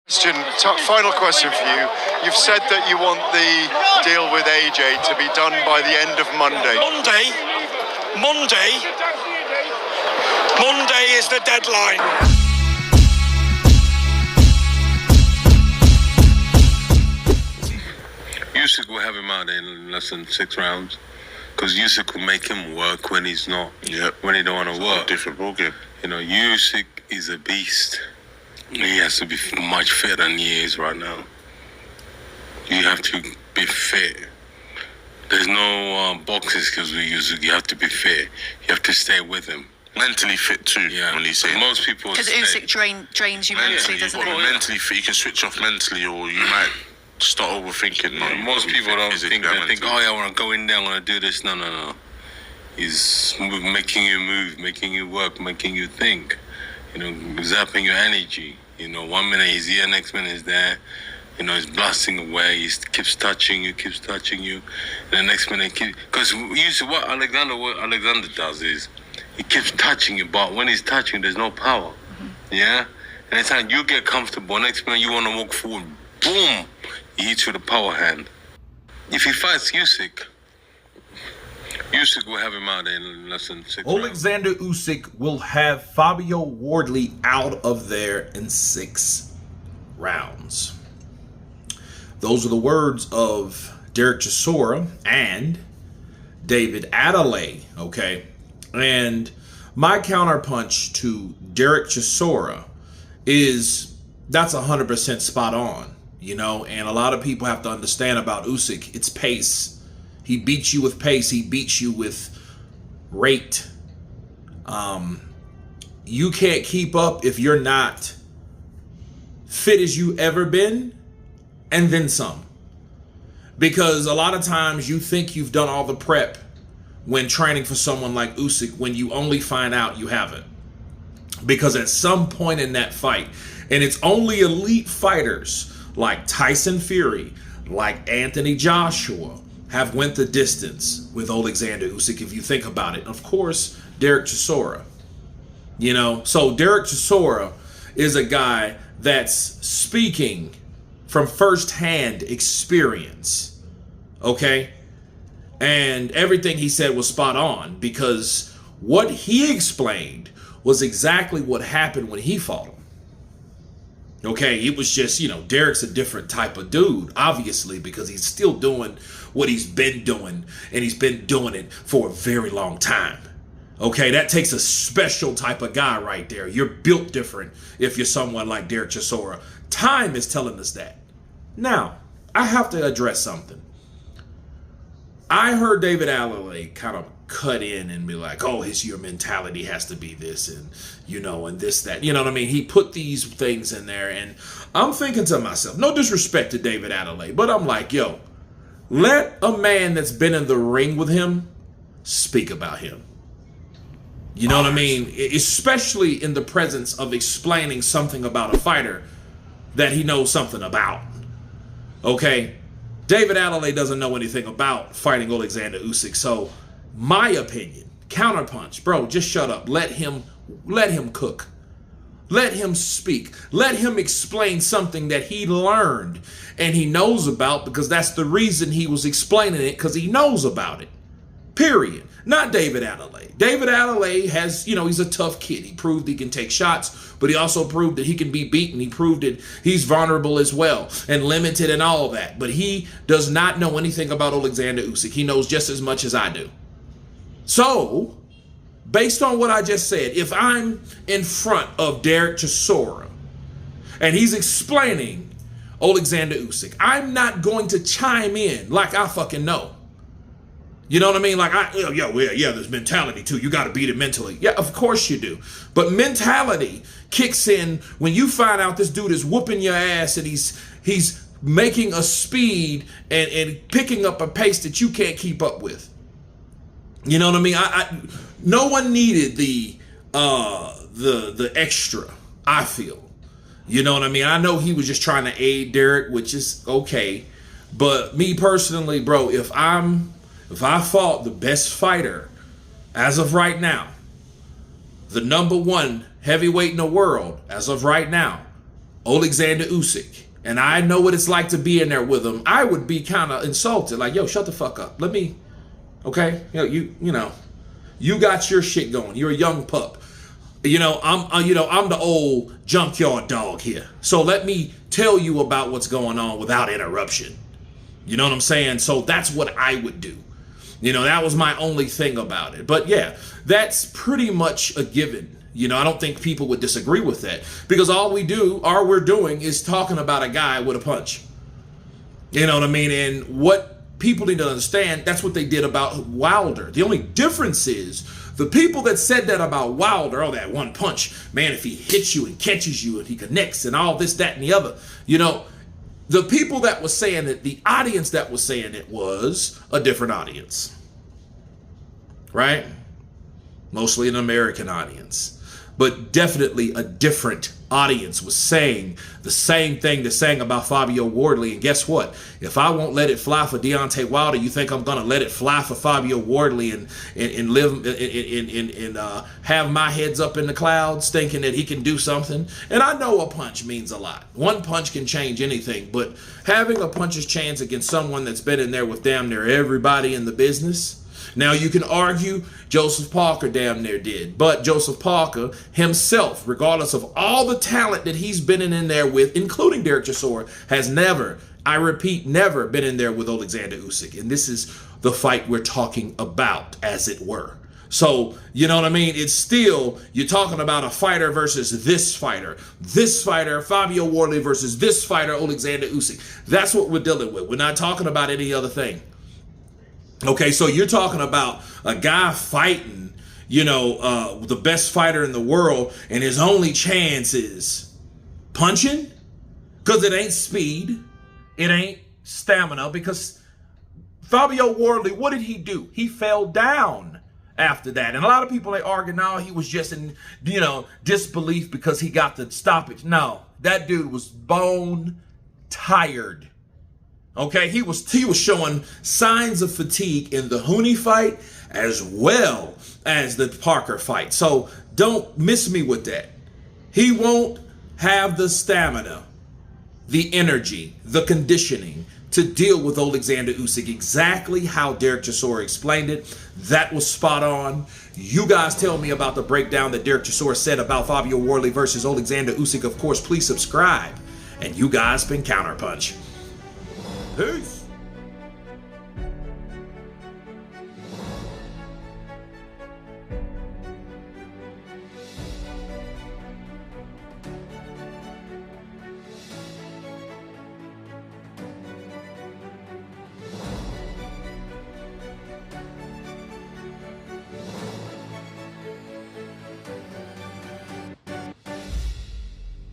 Final question for you. You've said that you want the deal with AJ to be done by the end of Monday. Monday is the deadline. Usyk will have him out in less than 6 rounds, because Usyk will make him work when he's not, when he don't want to work. Different ballgame. You know, Usyk is a beast. He has to be much fitter than he is right now. You have to be fit. There's no boxing skills with Usyk. You have to be fit. You have to stay with him. Mentally fit too. Yeah. When you say most people. Because Usyk drains you mentally, doesn't it? Mentally fit. You can switch off mentally, or you might start overthinking. Most people don't think. They think, oh yeah, I want to go in there. I want to do this. No. He's making you move, making you work, making you think. You know, zapping your energy. You know, 1 minute he's here, next minute he's there. You know, he's blasting away. He keeps touching you. And the next minute, because usually what Alexander does is he keeps touching you, but when he's touching, there's no power. Yeah, and it's like you get comfortable. Next minute you want to walk forward, boom, he hits you with a power hand. If he fights Usyk will have him out in less than 6 rounds. Oleksander Usyk will have Fabio Wardley out of there in 6 rounds. Those are the words of Derek Chisora and David Adeleye, okay? And my counterpunch to Derek Chisora is that's 100% spot on, you know? And a lot of people have to understand about Usyk, it's pace. He beats you with pace. He beats you with rate. You can't keep up if you're not fit as you ever been, and then some. Because a lot of times you think you've done all the prep when training for someone like Usyk, when you only find out you haven't. Because at some point in that fight, and it's only elite fighters like Tyson Fury, like Anthony Joshua, have went the distance with Oleksander Usyk, if you think about it. Of course, Derek Chisora. You know, so Derek Chisora is a guy that's speaking from firsthand experience, okay? And everything he said was spot on, because what he explained was exactly what happened when he fought him. Okay, it was just, you know, Derek's a different type of dude, obviously, because he's still doing what he's been doing, and he's been doing it for a very long time. Okay, that takes a special type of guy right there. You're built different if you're someone like Derek Chisora. Time is telling us that. Now, I have to address something. I heard David Adeleye kind of cut in and be like, oh, your mentality has to be this, and, you know, and this, that. You know what I mean? He put these things in there, and I'm thinking to myself, no disrespect to David Adeleye, but I'm like, yo, let a man that's been in the ring with him speak about him. You know what I mean? Especially in the presence of explaining something about a fighter that he knows something about. Okay? David Adeleye doesn't know anything about fighting Oleksander Usyk. So, my opinion, counterpunch, bro, just shut up. Let him cook. Let him speak. Let him explain something that he learned and he knows about, because that's the reason he was explaining it, because he knows about it. Period. Not David Adeleye. David Adeleye has, you know, he's a tough kid. He proved he can take shots, but he also proved that he can be beaten. He proved that he's vulnerable as well and limited and all that. But he does not know anything about Oleksander Usyk. He knows just as much as I do. So, based on what I just said, if I'm in front of Derek Chisora and he's explaining Oleksander Usyk, I'm not going to chime in like I fucking know. You know what I mean? Like, there's mentality too. You got to beat it mentally. Yeah, of course you do. But mentality kicks in when you find out this dude is whooping your ass and he's making a speed and picking up a pace that you can't keep up with. You know what I mean? No one needed the extra, I feel. You know what I mean? I know he was just trying to aid Derek, which is okay. But me personally, bro, if I fought the best fighter as of right now, the #1 heavyweight in the world as of right now, Oleksander Usyk, and I know what it's like to be in there with him, I would be kind of insulted. Like, yo, shut the fuck up. Let me, okay? You know, you got your shit going. You're a young pup. I'm the old junkyard dog here. So let me tell you about what's going on without interruption. You know what I'm saying? So that's what I would do. That was my only thing about it. But yeah, that's pretty much a given. I don't think people would disagree with that, because all we're doing is talking about a guy with a punch. You know what I mean? And what people need to understand, that's what they did about Wilder. The only difference is the people that said that about Wilder, that one punch, man, if he hits you and catches you and he connects and all this, that, and the other, the people that was saying it, the audience that was saying it was a different audience, right? Mostly an American audience. But definitely a different audience was saying the same thing they're saying about Fabio Wardley. And guess what? If I won't let it fly for Deontay Wilder, you think I'm going to let it fly for Fabio Wardley and live and have my heads up in the clouds thinking that he can do something? And I know a punch means a lot. One punch can change anything, but having a puncher's chance against someone that's been in there with damn near everybody in the business. Now, you can argue Joseph Parker damn near did, but Joseph Parker himself, regardless of all the talent that he's been in there with, including Derek Chisora, has never, I repeat, never been in there with Oleksander Usyk. And this is the fight we're talking about, as it were. So, you know what I mean? It's still, you're talking about a fighter versus this fighter, Fabio Wardley versus this fighter, Oleksander Usyk. That's what we're dealing with. We're not talking about any other thing. Okay, so you're talking about a guy fighting, the best fighter in the world, and his only chance is punching? Because it ain't speed, it ain't stamina, because Fabio Wardley, what did he do? He fell down after that. And a lot of people, they argue, no, he was just in, disbelief because he got the stoppage. No, that dude was bone tired. Okay, he was showing signs of fatigue in the Hooney fight as well as the Parker fight. So don't miss me with that. He won't have the stamina, the energy, the conditioning to deal with Oleksander Usyk. Exactly how Derek Chisora explained it. That was spot on. You guys tell me about the breakdown that Derek Chisora said about Fabio Wardley versus Oleksander Usyk. Of course, please subscribe. And you guys been Counterpunch. Peace.